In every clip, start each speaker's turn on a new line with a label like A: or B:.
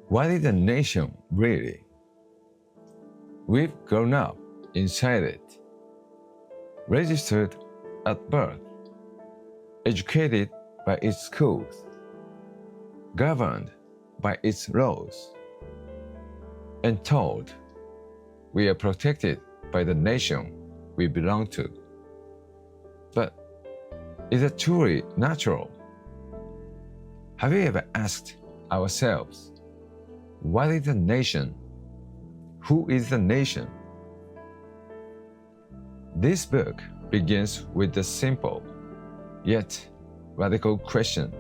A: What is a nation really? We've grown up inside it, registered at birth, educated by its schools, governed by its laws, and told we are protected by the nation we belong to. But is it truly natural? Have you ever asked ourselves, what is a nation? Who is the nation? This book begins with the simple, yet radical question.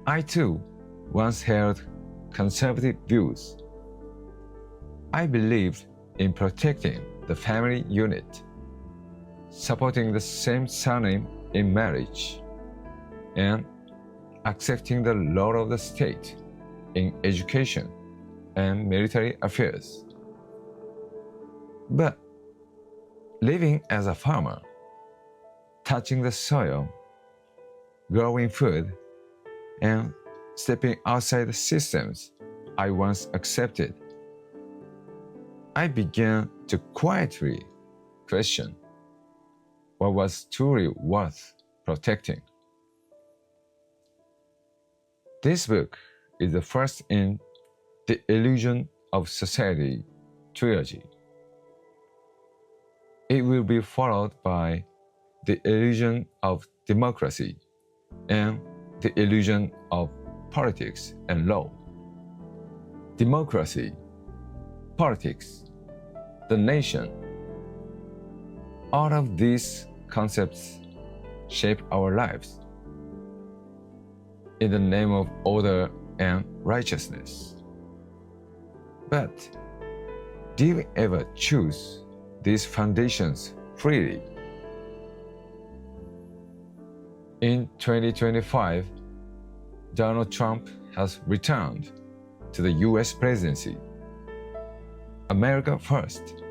A: I too once held conservative views. I believed in protecting the family unit, supporting the same surname in marriage, and accepting the role of the state in education and military affairs. But living as a farmer, touching the soil, growing food, and stepping outside the systems I once accepted, I began to quietly question what was truly worth protecting. This book is the first in the Illusion of Society Trilogy. It will be followed by the Illusion of Democracy and the Illusion of Politics and Law. Democracy, politics, the nation. All of these concepts shape our lives in the name of order and righteousness. But do you ever choose these foundations freely? In 2025, Donald Trump has returned to the US presidency. America first.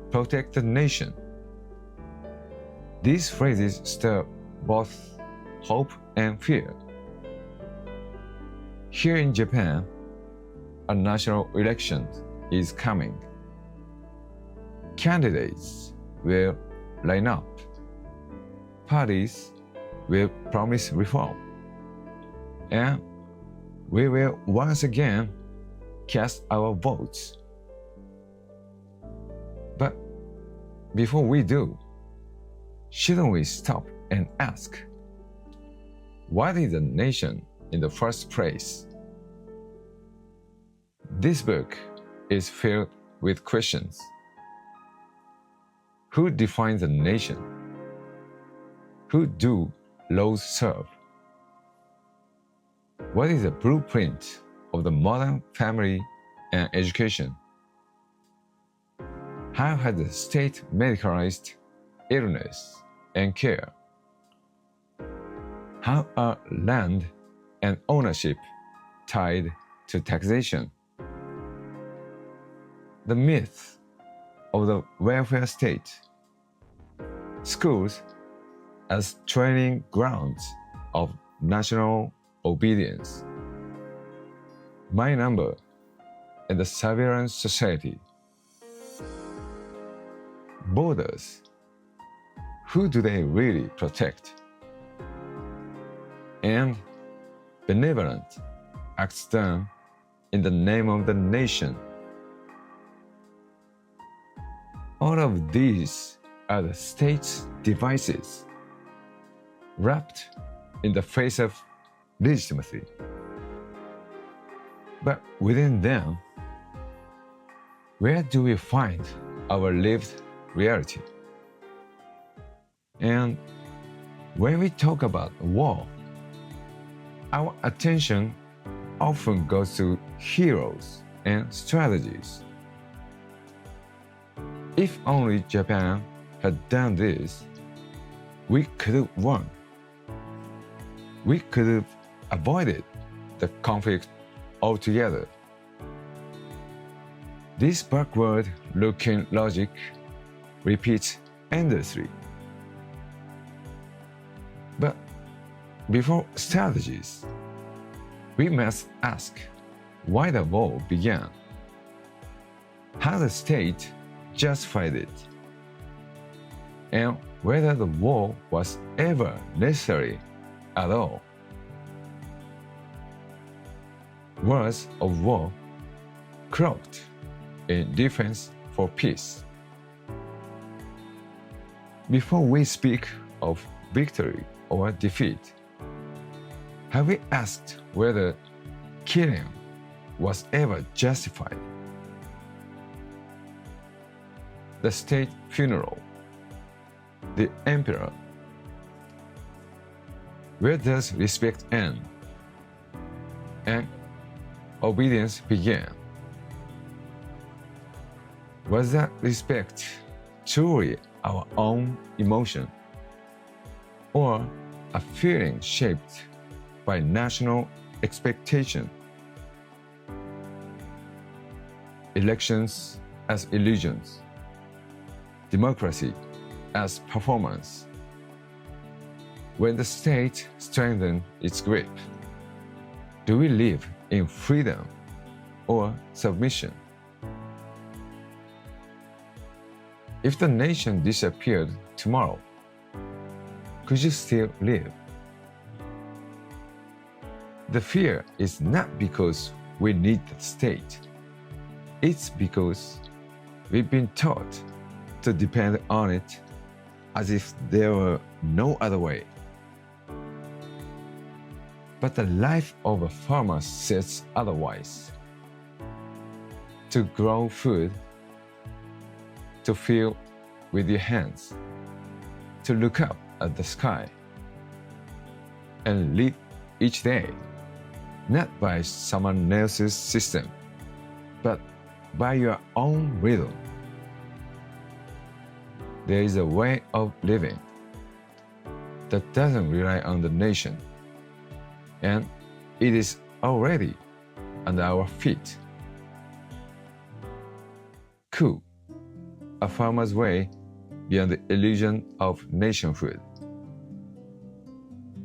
A: Protect the nation. These phrases stir both hope and fear. Here in Japan, a national election is coming. Candidates will line up. Parties will promise reform. And we will once again cast our votes. But before we do, shouldn't we stop and ask, what is a nation in the first place? This book is filled with questions. Who defines a nation? Who do laws serve? What is the blueprint of the modern family and education? How has the state medicalized illness and care? How are land and ownership tied to taxation? The myth of the welfare state. Schools as training grounds of national obedience. My number and the surveillance society. Borders. Who do they really protect? And benevolent acts done in the name of the nation. All of these are the state's devices, wrapped in the face of legitimacy. But within them, where do we find our lived reality? And when we talk about war, our attention often goes to heroes and strategies. If only Japan had done this, we could have won. We could have avoided the conflict altogether. This backward-looking logic repeats endlessly. But before strategies, We must ask why the war began, how the state justified it, and whether the war was ever necessary at all. Words of war croaked in defense for peace. Before we speak of victory or defeat, have we asked whether killing was ever justified? The state funeral, the emperor. Where does respect end and obedience begin? Was that respect truly our own emotion, or a feeling shaped by national expectation? Elections as illusions, democracy as performance. When the state strengthens its grip, do we live in freedom or submission? If the nation disappeared tomorrow, could you still live? The fear is not because we need the state. It's because we've been taught to depend on it as if there were no other way. But the life of a farmer says otherwise. To grow food, to feel with your hands, to look up at the sky, and live each day, not by someone else's system, but by your own rhythm. There is a way of living that doesn't rely on the nation, and it is already under our feet. Kuu, a farmer's way beyond the illusion of nationhood.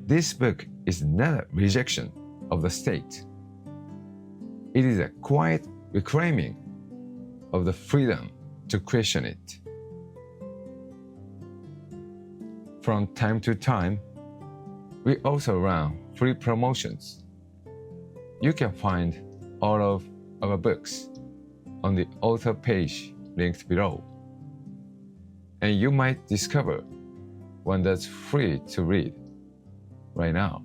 A: This book is not a rejection of the state. It is a quiet reclaiming of the freedom to question it. From time to time, we also run free promotions. You can find all of our books on the author page linked below. And you might discover one that's free to read right now.